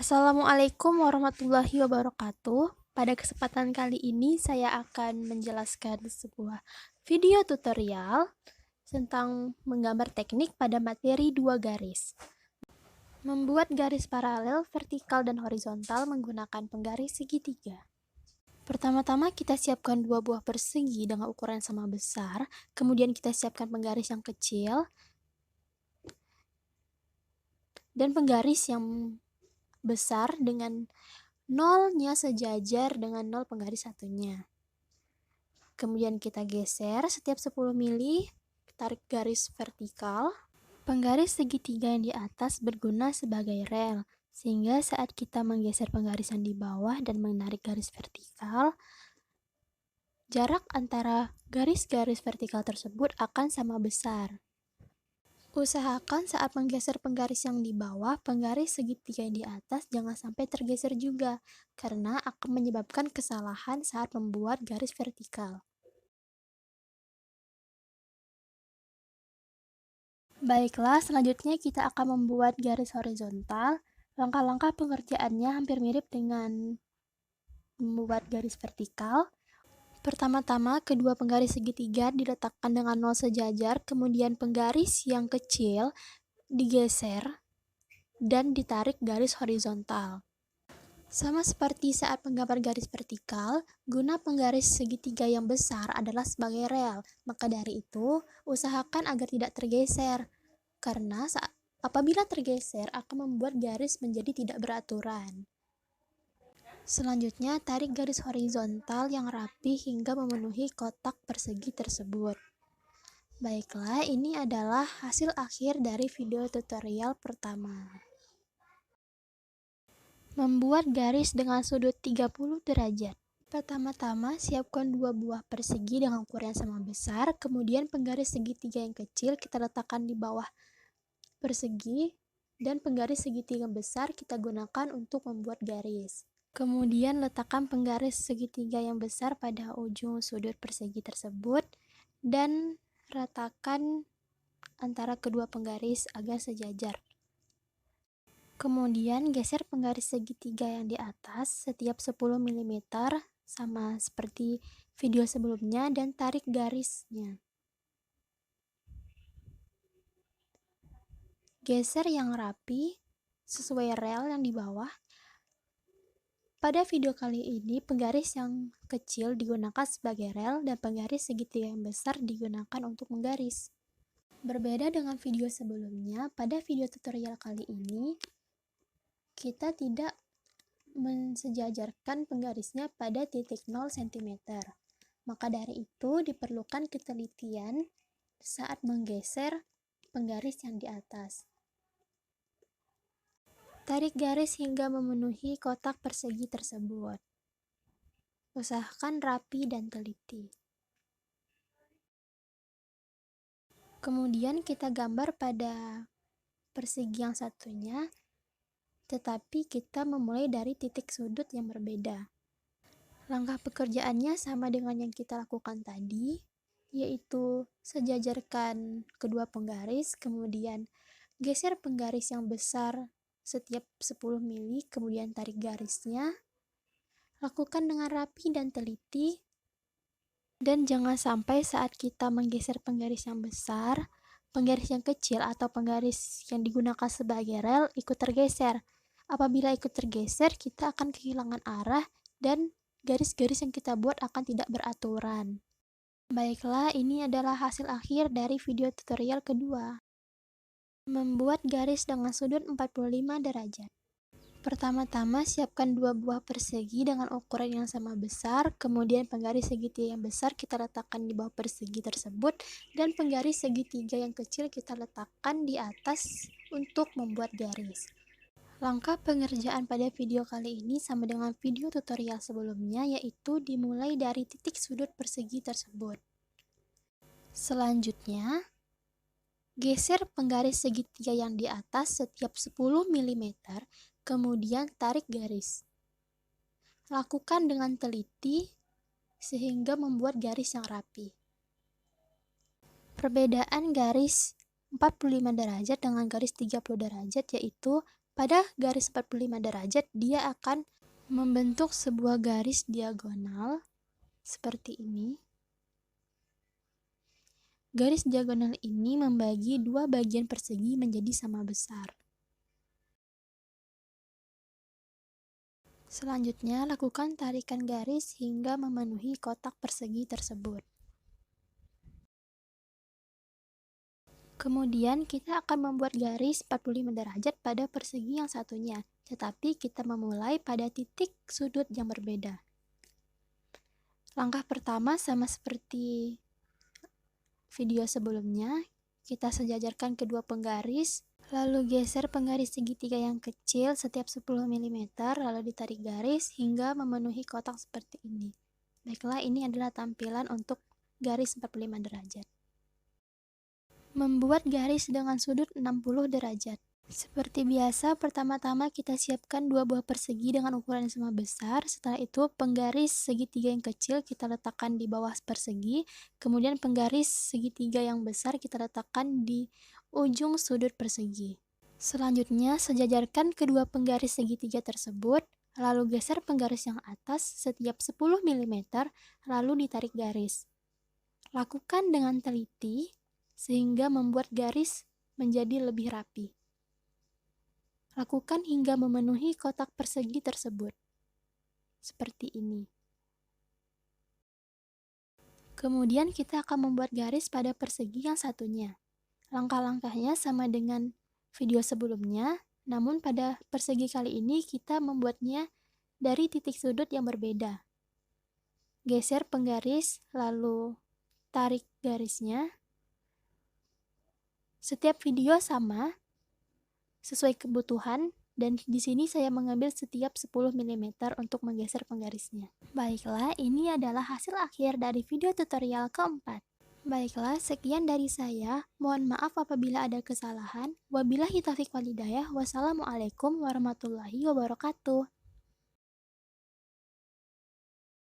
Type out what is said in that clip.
Assalamualaikum warahmatullahi wabarakatuh. Pada kesempatan kali ini saya akan menjelaskan sebuah video tutorial tentang menggambar teknik pada materi dua garis. Membuat garis paralel, vertikal, dan horizontal menggunakan penggaris segitiga. Pertama-tama kita siapkan dua buah persegi dengan ukuran sama besar, kemudian kita siapkan penggaris yang kecil dan penggaris yang besar dengan nolnya sejajar dengan nol penggaris satunya. Kemudian kita geser setiap 10 mili, tarik garis vertikal. Penggaris segitiga yang di atas berguna sebagai rel, sehingga saat kita menggeser penggaris yang di bawah dan menarik garis vertikal, jarak antara garis-garis vertikal tersebut akan sama besar. Usahakan saat menggeser penggaris yang di bawah, penggaris segitiga yang di atas jangan sampai tergeser juga, karena akan menyebabkan kesalahan saat membuat garis vertikal. Baiklah, selanjutnya kita akan membuat garis horizontal. Langkah-langkah pengerjaannya hampir mirip dengan membuat garis vertikal. Pertama-tama, kedua penggaris segitiga diletakkan dengan nol sejajar, kemudian penggaris yang kecil digeser dan ditarik garis horizontal. Sama seperti saat menggambar garis vertikal, guna penggaris segitiga yang besar adalah sebagai rel. Maka dari itu, usahakan agar tidak tergeser, karena apabila tergeser akan membuat garis menjadi tidak beraturan. Selanjutnya, tarik garis horizontal yang rapi hingga memenuhi kotak persegi tersebut. Baiklah, ini adalah hasil akhir dari video tutorial pertama. Membuat garis dengan sudut 30 derajat. Pertama-tama, siapkan dua buah persegi dengan ukuran yang sama besar, kemudian penggaris segitiga yang kecil kita letakkan di bawah persegi, dan penggaris segitiga besar kita gunakan untuk membuat garis. Kemudian letakkan penggaris segitiga yang besar pada ujung sudut persegi tersebut, dan ratakan antara kedua penggaris agar sejajar. Kemudian geser penggaris segitiga yang di atas setiap 10 mm sama seperti video sebelumnya dan tarik garisnya. Geser yang rapi sesuai rel yang di bawah. Pada video kali ini penggaris yang kecil digunakan sebagai rel dan penggaris segitiga yang besar digunakan untuk menggaris. Berbeda dengan video sebelumnya, pada video tutorial kali ini kita tidak mensejajarkan penggarisnya pada titik 0 cm. Maka dari itu diperlukan ketelitian saat menggeser penggaris yang di atas. Tarik garis hingga memenuhi kotak persegi tersebut. Usahakan rapi dan teliti. Kemudian kita gambar pada persegi yang satunya, tetapi kita memulai dari titik sudut yang berbeda. Langkah pekerjaannya sama dengan yang kita lakukan tadi, yaitu sejajarkan kedua penggaris, kemudian geser penggaris yang besar setiap 10 mili, kemudian tarik garisnya. Lakukan dengan rapi dan teliti, dan jangan sampai saat kita menggeser penggaris yang besar, penggaris yang kecil atau penggaris yang digunakan sebagai rel ikut tergeser. Apabila ikut tergeser, kita akan kehilangan arah dan garis-garis yang kita buat akan tidak beraturan. Baiklah, ini adalah hasil akhir dari video tutorial kedua. Membuat garis dengan sudut 45 derajat. Pertama-tama, siapkan dua buah persegi dengan ukuran yang sama besar, kemudian penggaris segitiga yang besar kita letakkan di bawah persegi tersebut, dan penggaris segitiga yang kecil kita letakkan di atas untuk membuat garis. Langkah pengerjaan pada video kali ini sama dengan video tutorial sebelumnya, yaitu dimulai dari titik sudut persegi tersebut. Selanjutnya, geser penggaris segitiga yang di atas setiap 10 mm, kemudian tarik garis. Lakukan dengan teliti sehingga membuat garis yang rapi. Perbedaan garis 45 derajat dengan garis 30 derajat yaitu Pada garis 45 derajat, dia akan membentuk sebuah garis diagonal seperti ini. Garis diagonal ini membagi dua bagian persegi menjadi sama besar. Selanjutnya, lakukan tarikan garis hingga memenuhi kotak persegi tersebut. Kemudian, kita akan membuat garis 45 derajat pada persegi yang satunya, tetapi kita memulai pada titik sudut yang berbeda. Langkah pertama sama seperti video sebelumnya, kita sejajarkan kedua penggaris, lalu geser penggaris segitiga yang kecil setiap 10 mm, lalu ditarik garis hingga memenuhi kotak seperti ini. Baiklah, ini adalah tampilan untuk garis 45 derajat. Membuat garis dengan sudut 60 derajat. Seperti biasa, pertama-tama kita siapkan dua buah persegi dengan ukuran yang sama besar. Setelah itu, penggaris segitiga yang kecil kita letakkan di bawah persegi. Kemudian penggaris segitiga yang besar kita letakkan di ujung sudut persegi. Selanjutnya, sejajarkan kedua penggaris segitiga tersebut, lalu geser penggaris yang atas setiap 10 mm, lalu ditarik garis. Lakukan dengan teliti, sehingga membuat garis menjadi lebih rapi. Lakukan hingga memenuhi kotak persegi tersebut. Seperti ini. Kemudian kita akan membuat garis pada persegi yang satunya. Langkah-langkahnya sama dengan video sebelumnya, namun pada persegi kali ini kita membuatnya dari titik sudut yang berbeda. Geser penggaris, lalu tarik garisnya. Setiap video sama, sesuai kebutuhan, dan di sini saya mengambil setiap 10 mm untuk menggeser penggarisnya. Baiklah, ini adalah hasil akhir dari video tutorial keempat. Baiklah, sekian dari saya. Mohon maaf apabila ada kesalahan. Wabillahi taufiq walhidayah. Wassalamualaikum warahmatullahi wabarakatuh.